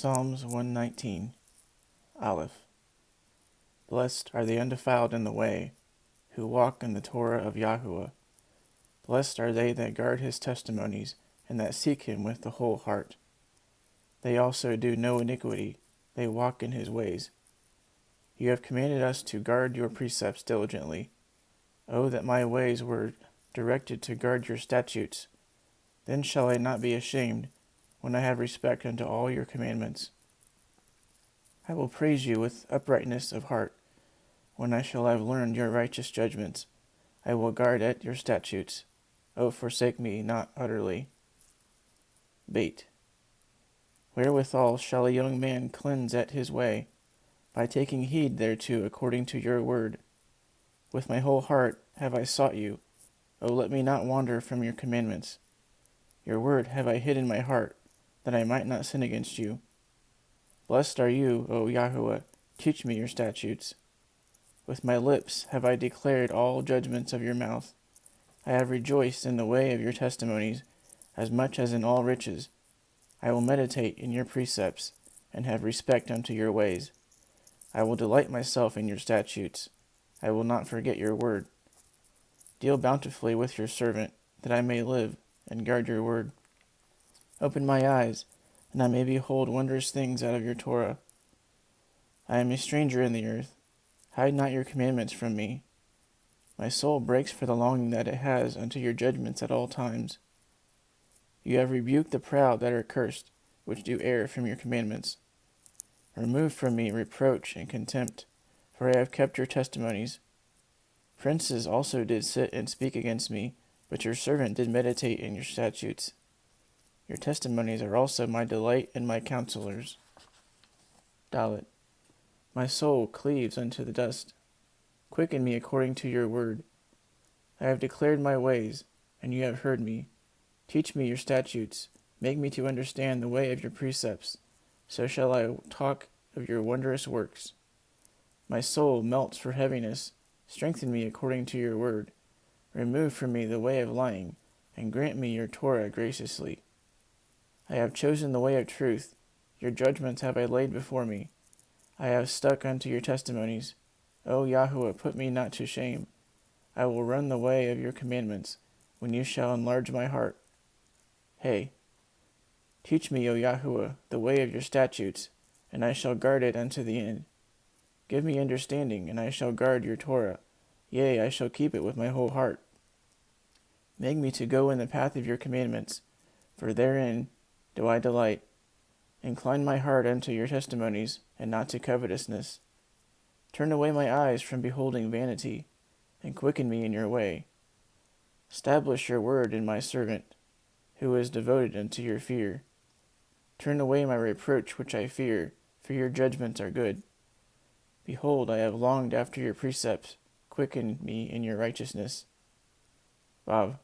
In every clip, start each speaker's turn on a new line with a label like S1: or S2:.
S1: Psalms 119, Aleph. Blessed are the undefiled in the way, who walk in the torah of Yahuwah. Blessed are they that guard his testimonies, and that seek him with the whole heart. They also do no iniquity, they walk in his ways. You have commanded us to guard your precepts diligently. Oh, that my ways were directed to guard your statutes. Then shall I not be ashamed, when I have respect unto all your commandments. I will praise you with uprightness of heart. When I shall have learned your righteous judgments, I will guard at your statutes. O forsake me not utterly. Bait. Wherewithal shall a young man cleanse at his way? By taking heed thereto according to your word. With my whole heart have I sought you. O let me not wander from your commandments. Your word have I hid in my heart, that I might not sin against you. Blessed are you, O Yahuwah, teach me your statutes. With my lips have I declared all judgments of your mouth. I have rejoiced in the way of your testimonies, as much as in all riches. I will meditate in your precepts, and have respect unto your ways. I will delight myself in your statutes. I will not forget your word. Deal bountifully with your servant, that I may live, and guard your word. Open my eyes, and I may behold wondrous things out of your Torah. I am a stranger in the earth. Hide not your commandments from me. My soul breaks for the longing that it has unto your judgments at all times. You have rebuked the proud that are cursed, which do err from your commandments. Remove from me reproach and contempt, for I have kept your testimonies. Princes also did sit and speak against me, but your servant did meditate in your statutes. Your testimonies are also my delight and my counselors. Dalet. My soul cleaves unto the dust. Quicken me according to your word. I have declared my ways, and you have heard me. Teach me your statutes. Make me to understand the way of your precepts. So shall I talk of your wondrous works. My soul melts for heaviness. Strengthen me according to your word. Remove from me the way of lying, and grant me your Torah graciously. I have chosen the way of truth. Your judgments have I laid before me. I have stuck unto your testimonies. O Yahuwah, put me not to shame. I will run the way of your commandments, when you shall enlarge my heart. Hey, teach me, O Yahuwah, the way of your statutes, and I shall guard it unto the end. Give me understanding, and I shall guard your Torah. Yea, I shall keep it with my whole heart. Make me to go in the path of your commandments, for therein do I delight. Incline my heart unto your testimonies, and not to covetousness. Turn away my eyes from beholding vanity, and quicken me in your way. Establish your word in my servant, who is devoted unto your fear. Turn away my reproach which I fear, for your judgments are good. Behold, I have longed after your precepts. Quicken me in your righteousness. Vav.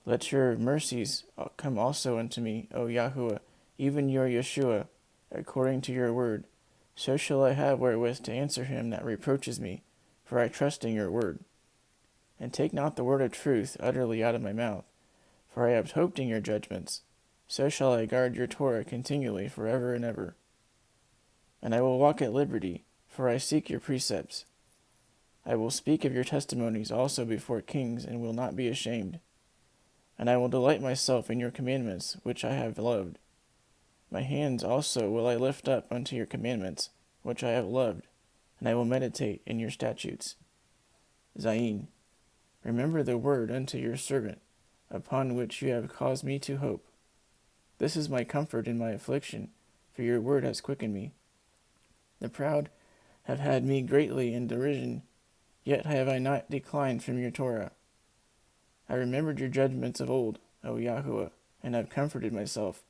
S1: Let your mercies come also unto me, O Yahuwah, even your Yeshua, according to your word. So shall I have wherewith to answer him that reproaches me, for I trust in your word. And take not the word of truth utterly out of my mouth, for I have hoped in your judgments. So shall I guard your Torah continually forever and ever. And I will walk at liberty, for I seek your precepts. I will speak of your testimonies also before kings, and will not be ashamed. And I will delight myself in your commandments, which I have loved. My hands also will I lift up unto your commandments, which I have loved, and I will meditate in your statutes. Zayin. Remember the word unto your servant, upon which you have caused me to hope. This is my comfort in my affliction, for your word has quickened me. The proud have had me greatly in derision, yet have I not declined from your Torah. I remembered your judgments of old, O Yahuwah, and have comforted myself.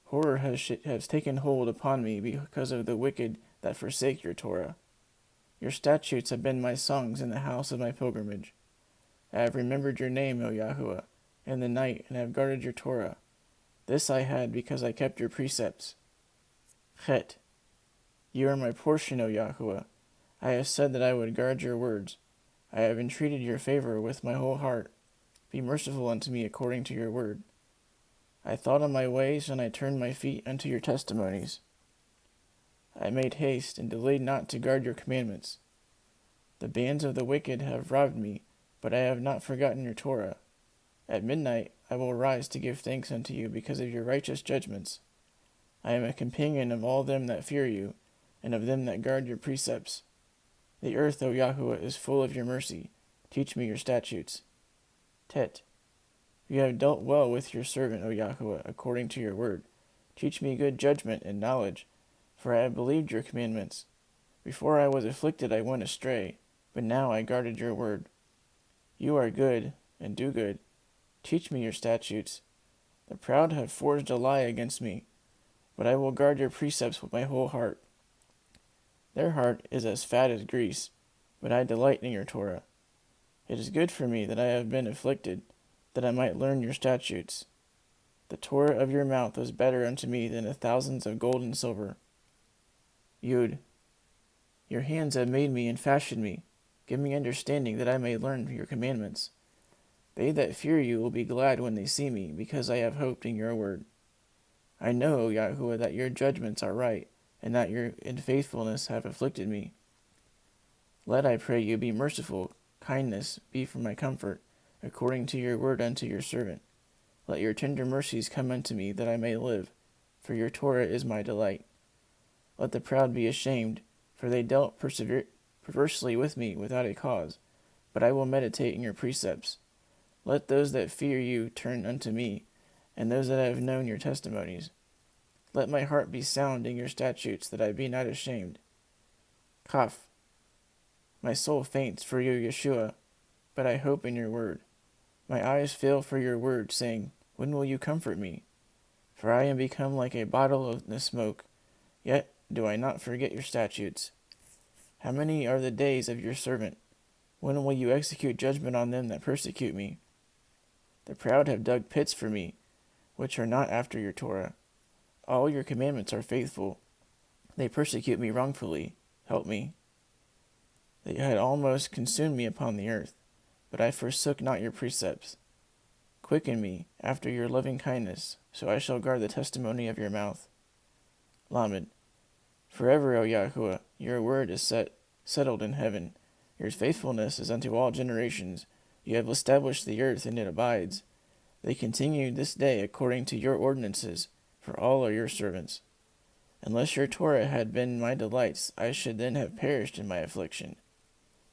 S1: Horror has taken hold upon me because of the wicked that forsake your Torah. Your statutes have been my songs in the house of my pilgrimage. I have remembered your name, O Yahuwah, in the night, and have guarded your Torah. This I had because I kept your precepts. Chet. You are my portion, O Yahuwah. I have said that I would guard your words. I have entreated your favor with my whole heart. Be merciful unto me according to your word. I thought on my ways, and I turned my feet unto your testimonies. I made haste, and delayed not to guard your commandments. The bands of the wicked have robbed me, but I have not forgotten your Torah. At midnight I will rise to give thanks unto you because of your righteous judgments. I am a companion of all them that fear you, and of them that guard your precepts. The earth, O Yahuwah, is full of your mercy. Teach me your statutes. Tet. You have dealt well with your servant, O Yahuwah, according to your word. Teach me good judgment and knowledge, for I have believed your commandments. Before I was afflicted I went astray, but now I guarded your word. You are good, and do good. Teach me your statutes. The proud have forged a lie against me, but I will guard your precepts with my whole heart. Their heart is as fat as grease, but I delight in your Torah. It is good for me that I have been afflicted, that I might learn your statutes. The Torah of your mouth was better unto me than 1,000 of gold and silver. Yud. Your hands have made me and fashioned me. Give me understanding that I may learn your commandments. They that fear you will be glad when they see me, because I have hoped in your word. I know, O Yahuwah, that your judgments are right, and that your unfaithfulness have afflicted me. Let, I pray you, be merciful, kindness be for my comfort, according to your word unto your servant. Let your tender mercies come unto me, that I may live, for your Torah is my delight. Let the proud be ashamed, for they dealt perversely with me without a cause, but I will meditate in your precepts. Let those that fear you turn unto me, and those that have known your testimonies. Let my heart be sound in your statutes, that I be not ashamed. Kaf. My soul faints for you, Yeshua, but I hope in your word. My eyes fail for your word, saying, when will you comfort me? For I am become like a bottle of the smoke, yet do I not forget your statutes. How many are the days of your servant? When will you execute judgment on them that persecute me? The proud have dug pits for me, which are not after your Torah. All your commandments are faithful. They persecute me wrongfully. Help me. They had almost consumed me upon the earth, but I forsook not your precepts. Quicken me after your loving kindness, so I shall guard the testimony of your mouth. Lamed. Forever, O Yahuwah, your word is settled in heaven. Your faithfulness is unto all generations. You have established the earth, and it abides. They continue this day according to your ordinances, for all are your servants. Unless your Torah had been my delights, I should then have perished in my affliction.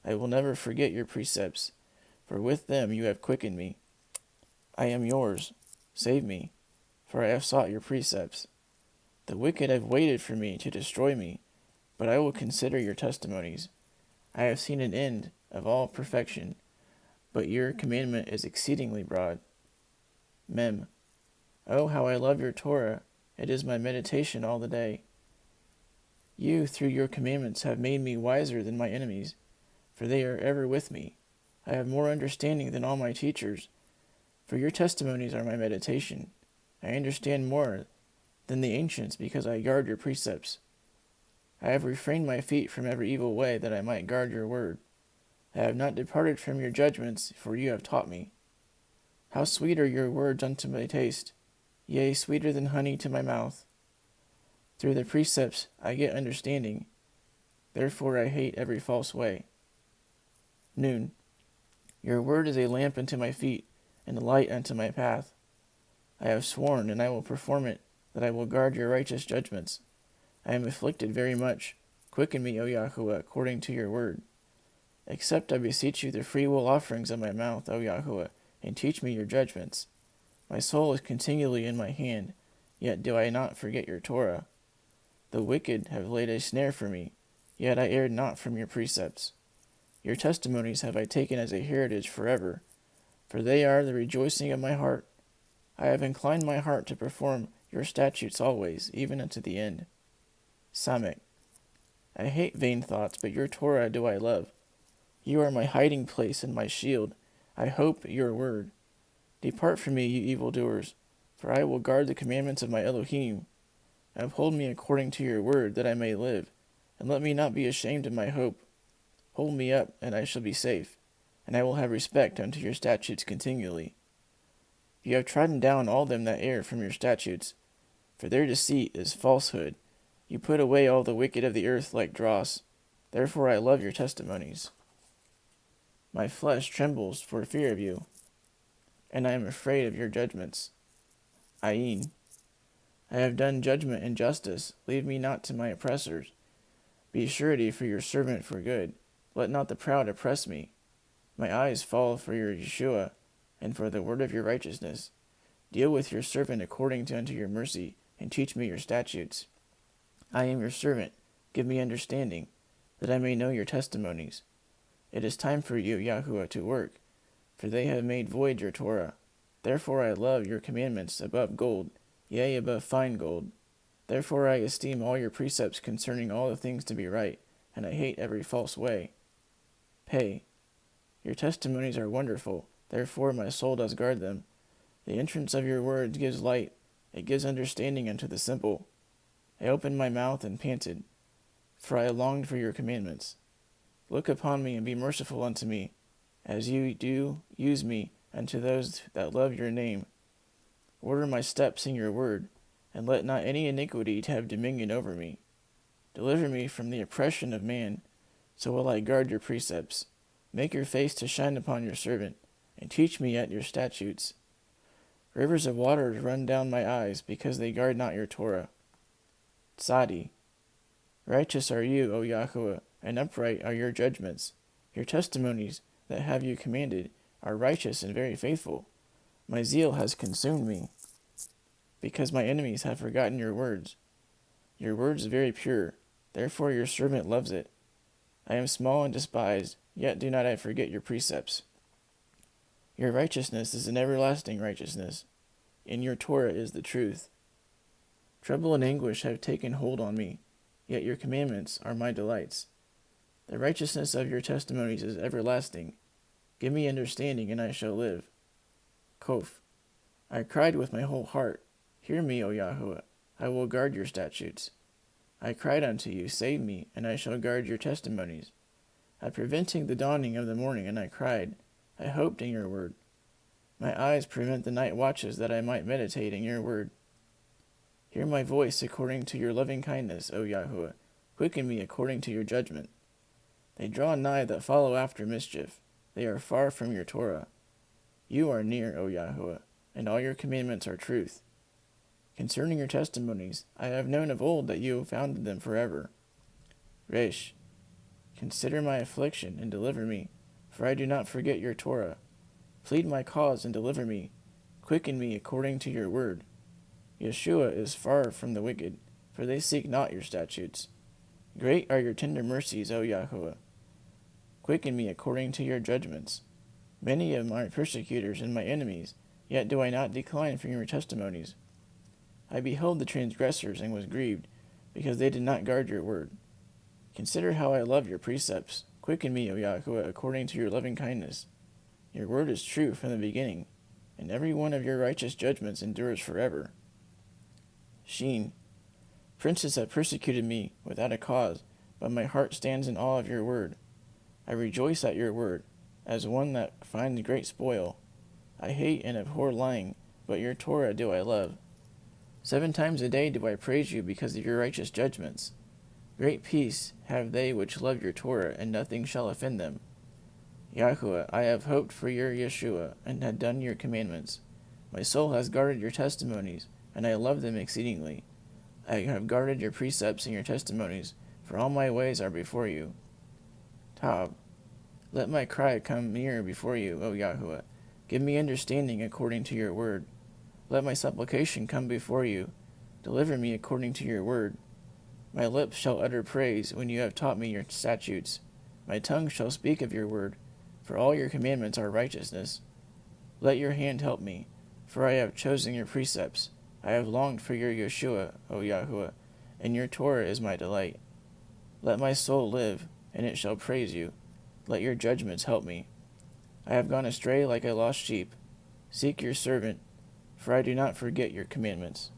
S1: I will never forget your precepts, for with them you have quickened me. I am yours. Save me, for I have sought your precepts. The wicked have waited for me to destroy me, but I will consider your testimonies. I have seen an end of all perfection, but your commandment is exceedingly broad. Mem. Oh, how I love your Torah! It is my meditation all the day. You, through your commandments, have made me wiser than my enemies, for they are ever with me. I have more understanding than all my teachers, for your testimonies are my meditation. I understand more than the ancients, because I guard your precepts. I have refrained my feet from every evil way, that I might guard your word. I have not departed from your judgments, for you have taught me. How sweet are your words unto my taste, yea, sweeter than honey to my mouth. Through the precepts I get understanding, therefore I hate every false way. Noon. Your word is a lamp unto my feet, and a light unto my path. I have sworn, and I will perform it, that I will guard your righteous judgments. I am afflicted very much. Quicken me, O Yahuwah, according to your word. Accept, I beseech you, the freewill offerings of my mouth, O Yahuwah, and teach me your judgments. My soul is continually in my hand, yet do I not forget your Torah. The wicked have laid a snare for me, yet I erred not from your precepts. Your testimonies have I taken as a heritage forever, for they are the rejoicing of my heart. I have inclined my heart to perform your statutes always, even unto the end. Samek. I hate vain thoughts, but your Torah do I love. You are my hiding place and my shield. I hope your word. Depart from me, you evildoers, for I will guard the commandments of my Elohim. Uphold me according to your word, that I may live, and let me not be ashamed of my hope. Hold me up, and I shall be safe, and I will have respect unto your statutes continually. You have trodden down all them that err from your statutes, for their deceit is falsehood. You put away all the wicked of the earth like dross. Therefore I love your testimonies. My flesh trembles for fear of you, and I am afraid of your judgments. Ayin. I have done judgment and justice. Leave me not to my oppressors. Be surety for your servant for good. Let not the proud oppress me. My eyes fall for your Yeshua, and for the word of your righteousness. Deal with your servant according to unto your mercy, and teach me your statutes. I am your servant. Give me understanding, that I may know your testimonies. It is time for you, Yahuwah, to work, for they have made void your Torah. Therefore I love your commandments above gold, yea, above fine gold. Therefore I esteem all your precepts concerning all the things to be right, and I hate every false way. Pay. Your testimonies are wonderful, therefore my soul does guard them. The entrance of your words gives light, it gives understanding unto the simple. I opened my mouth and panted, for I longed for your commandments. Look upon me and be merciful unto me, as you do use me unto those that love your name. Order my steps in your word, and let not any iniquity have dominion over me. Deliver me from the oppression of man, so will I guard your precepts. Make your face to shine upon your servant, and teach me at your statutes. Rivers of waters run down my eyes, because they guard not your Torah. Tzadi. Righteous are you, O Yahuwah, and upright are your judgments. Your testimonies that have you commanded are righteous and very faithful. My zeal has consumed me, because my enemies have forgotten your words. Your word is very pure, therefore your servant loves it. I am small and despised, yet do not I forget your precepts. Your righteousness is an everlasting righteousness. In your Torah is the truth. Trouble and anguish have taken hold on me, yet your commandments are my delights. The righteousness of your testimonies is everlasting. Give me understanding, and I shall live. Kof. I cried with my whole heart, hear me, O Yahuwah, I will guard your statutes. I cried unto you, save me, and I shall guard your testimonies. At preventing the dawning of the morning, and I cried, I hoped in your word. My eyes prevent the night watches, that I might meditate in your word. Hear my voice according to your loving kindness, O Yahuwah. Quicken me according to your judgment. They draw nigh that follow after mischief. They are far from your Torah. You are near, O Yahuwah, and all your commandments are truth. Concerning your testimonies, I have known of old that you have founded them forever. Resh. Consider my affliction and deliver me, for I do not forget your Torah. Plead my cause and deliver me. Quicken me according to your word. Yeshua is far from the wicked, for they seek not your statutes. Great are your tender mercies, O Yahuwah. Quicken me according to your judgments. Many of my persecutors and my enemies, yet do I not decline from your testimonies. I beheld the transgressors and was grieved, because they did not guard your word. Consider how I love your precepts. Quicken me, O Yahuwah, according to your loving kindness. Your word is true from the beginning, and every one of your righteous judgments endures forever. Sheen. Princes have persecuted me without a cause, but my heart stands in awe of your word. I rejoice at your word, as one that finds great spoil. I hate and abhor lying, but your Torah do I love. 7 times a day do I praise you because of your righteous judgments. Great peace have they which love your Torah, and nothing shall offend them. Yahuwah, I have hoped for your Yeshua, and had done your commandments. My soul has guarded your testimonies, and I love them exceedingly. I have guarded your precepts and your testimonies, for all my ways are before you. Tab. Let my cry come near before you, O Yahuwah. Give me understanding according to your word. Let my supplication come before you. Deliver me according to your word. My lips shall utter praise when you have taught me your statutes. My tongue shall speak of your word, for all your commandments are righteousness. Let your hand help me, for I have chosen your precepts. I have longed for your Yeshua, O Yahuwah, and your Torah is my delight. Let my soul live, and it shall praise you. Let your judgments help me. I have gone astray like a lost sheep. Seek your servant, for I do not forget your commandments.